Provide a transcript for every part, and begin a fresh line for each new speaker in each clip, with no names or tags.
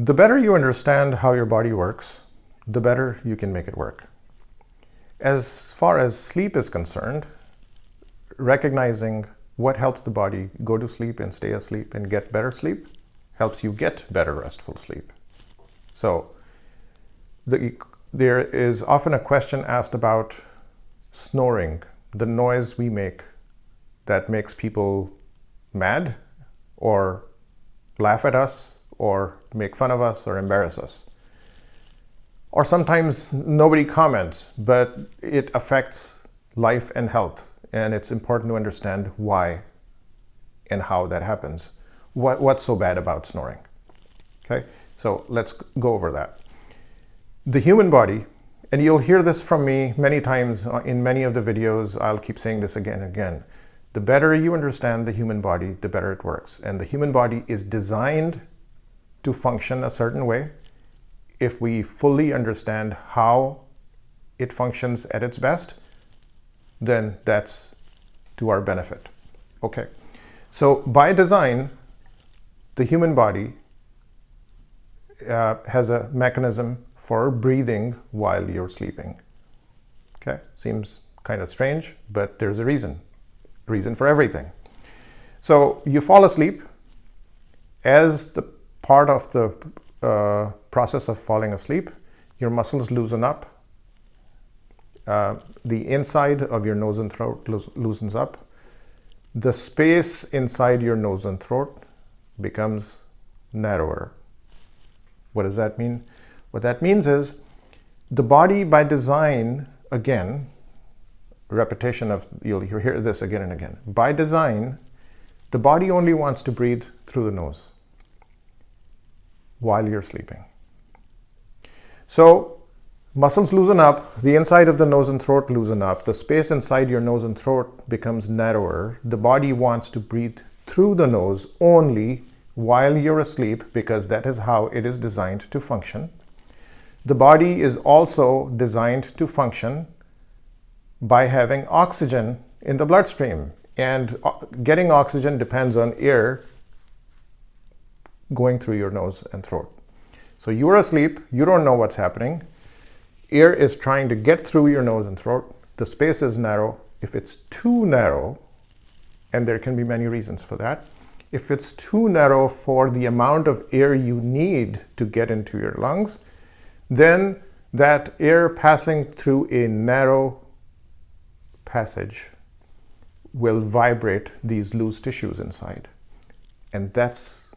The better you understand how your body works, the better you can make it work. As far as sleep is concerned, recognizing what helps the body go to sleep and stay asleep and get better sleep helps you get better restful sleep. So there is often a question asked about snoring, the noise we make that makes people mad or laugh at us or make fun of us or embarrass us. Or sometimes nobody comments, but it affects life and health, and it's important to understand why and how that happens. What's so bad about snoring? Okay, so let's go over that. The human body, and you'll hear this from me many times in many of the videos, I'll keep saying this again and again. The better you understand the human body, the better it works. And the human body is designed to function a certain way. If we fully understand how it functions at its best, then that's to our benefit. Okay, so by design, the human body has a mechanism for breathing while you're sleeping. Okay, seems kind of strange, but there's a reason for everything. So you fall asleep. As the part of the process of falling asleep, your muscles loosen up. The inside of your nose and throat loosens up. The space inside your nose and throat becomes narrower. What does that mean? What that means is the body by design, again, repetition of, you'll hear this again and again. By design, the body only wants to breathe through the nose while you're sleeping. So muscles loosen up, the inside of the nose and throat loosen up, the space inside your nose and throat becomes narrower. The body wants to breathe through the nose only while you're asleep because that is how it is designed to function. The body is also designed to function by having oxygen in the bloodstream, and getting oxygen depends on air going through your nose and throat. So you're asleep, you don't know what's happening. Air is trying to get through your nose and throat. The space is narrow. If it's too narrow, and there can be many reasons for that, if it's too narrow for the amount of air you need to get into your lungs, then that air passing through a narrow passage will vibrate these loose tissues inside. And that's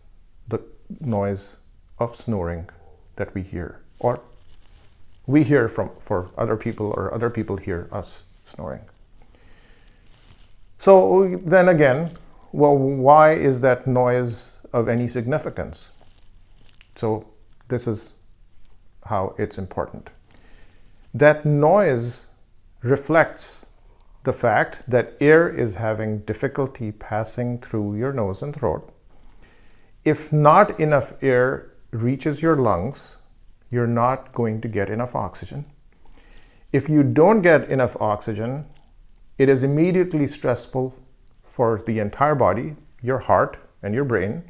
the noise of snoring that we hear, or we hear for other people, or other people hear us snoring. So then again, well, why is that noise of any significance? So this is how it's important. That noise reflects the fact that air is having difficulty passing through your nose and throat. If not enough air reaches your lungs, you're not going to get enough oxygen. If you don't get enough oxygen, it is immediately stressful for the entire body, your heart and your brain.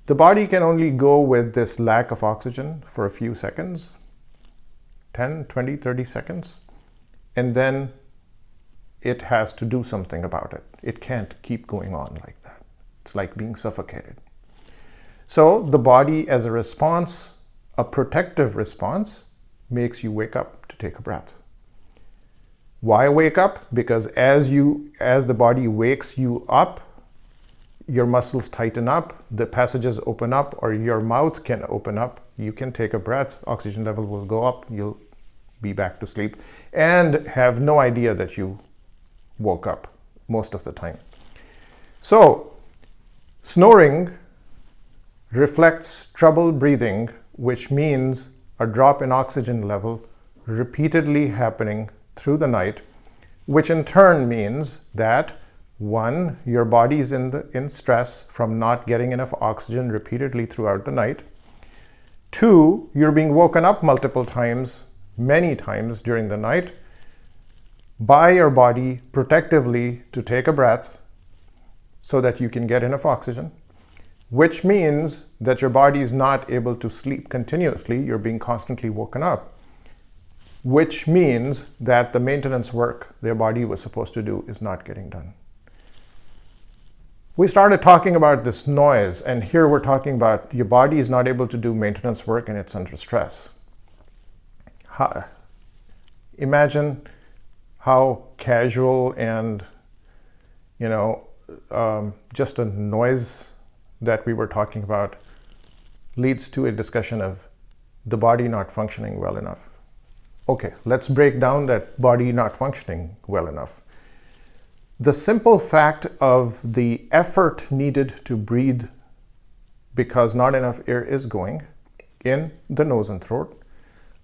The body can only go with this lack of oxygen for a few seconds, 10, 20, 30 seconds, and then it has to do something about it. It can't keep going on like that. It's like being suffocated. So the body, as a response, a protective response, makes you wake up to take a breath. Why wake up? Because as the body wakes you up, your muscles tighten up, the passages open up, or your mouth can open up. You can take a breath, oxygen level will go up, you'll be back to sleep, and have no idea that you woke up most of the time. So, snoring reflects trouble breathing, which means a drop in oxygen level repeatedly happening through the night, which in turn means that, one, your body is in stress from not getting enough oxygen repeatedly throughout the night. Two, you're being woken up multiple times, many times during the night, by your body protectively to take a breath so that you can get enough oxygen, which means that your body is not able to sleep continuously. You're being constantly woken up, which means that the maintenance work their body was supposed to do is not getting done. We started talking about this noise, and here we're talking about your body is not able to do maintenance work and it's under stress. Imagine how casual and, just a noise that we were talking about leads to a discussion of the body not functioning well enough. Okay, let's break down that body not functioning well enough. The simple fact of the effort needed to breathe because not enough air is going in the nose and throat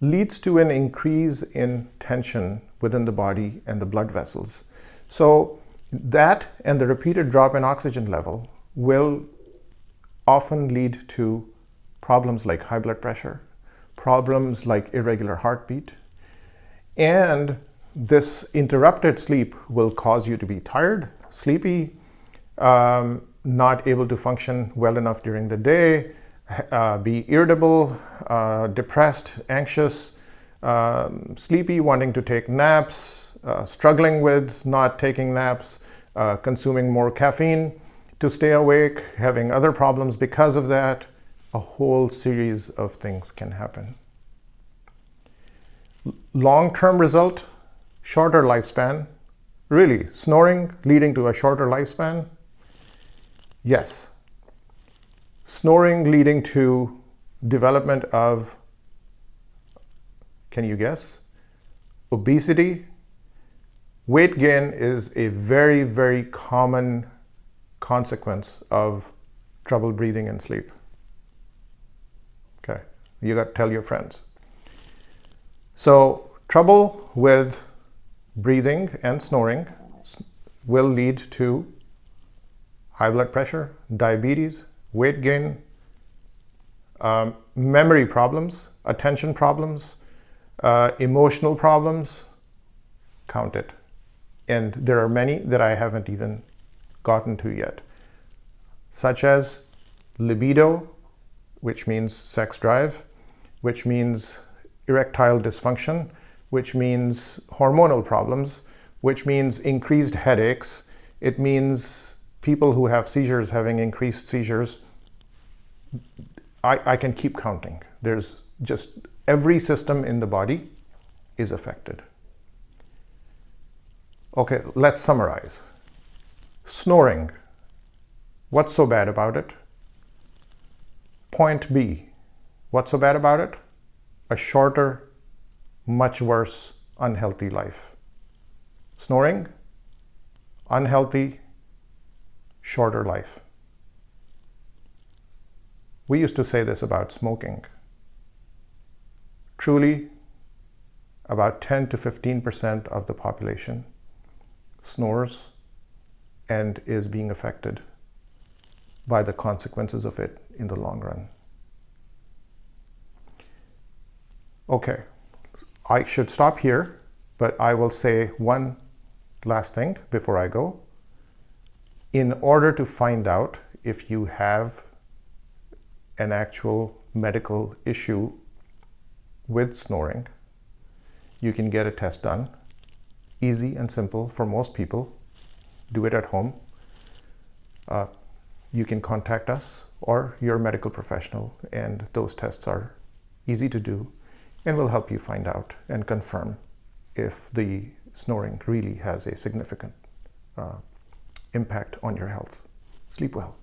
leads to an increase in tension within the body and the blood vessels. So that and the repeated drop in oxygen level will often lead to problems like high blood pressure, problems like irregular heartbeat, and this interrupted sleep will cause you to be tired, sleepy, not able to function well enough during the day, be irritable, depressed, anxious, sleepy, wanting to take naps, struggling with not taking naps, consuming more caffeine to stay awake, having other problems because of that. A whole series of things can happen. Long-term result, shorter lifespan. Really, snoring leading to a shorter lifespan? Yes. Snoring leading to development of, can you guess? Obesity. Weight gain is a very, very common consequence of trouble breathing and sleep. Okay, you got to tell your friends. So trouble with breathing and snoring will lead to high blood pressure, diabetes, weight gain, memory problems, attention problems, emotional problems. Count it. And there are many that I haven't even gotten to yet, such as libido, which means sex drive, which means erectile dysfunction, which means hormonal problems, which means increased headaches. It means people who have seizures having increased seizures. I can keep counting. There's just every system in the body is affected. Okay, let's summarize. Snoring. What's so bad about it? Point B. What's so bad about it? A shorter, much worse, unhealthy life. Snoring, unhealthy, shorter life. We used to say this about smoking. Truly, about 10 to 15% of the population snores and is being affected by the consequences of it in the long run. Okay, I should stop here, but I will say one last thing before I go. In order to find out if you have an actual medical issue with snoring, you can get a test done. Easy and simple for most people. Do it at home. You can contact us or your medical professional, and those tests are easy to do and will help you find out and confirm if the snoring really has a significant impact on your health. Sleep well.